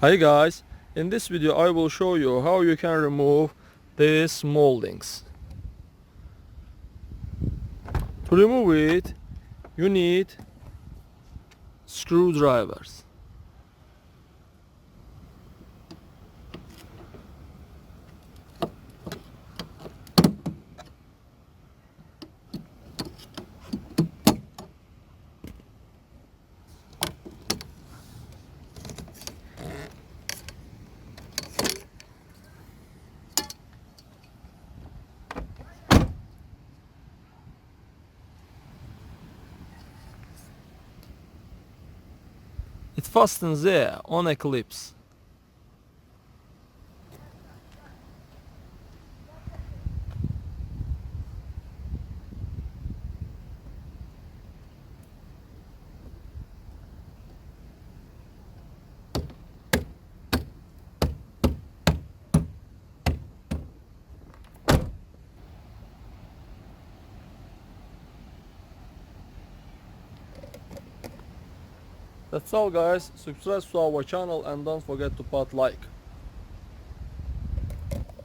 Hi guys, in this video I will show you how you can remove these moldings. To remove it, you need screwdrivers. It fastens there on a clips. That's all guys, subscribe to our channel and don't forget to put like.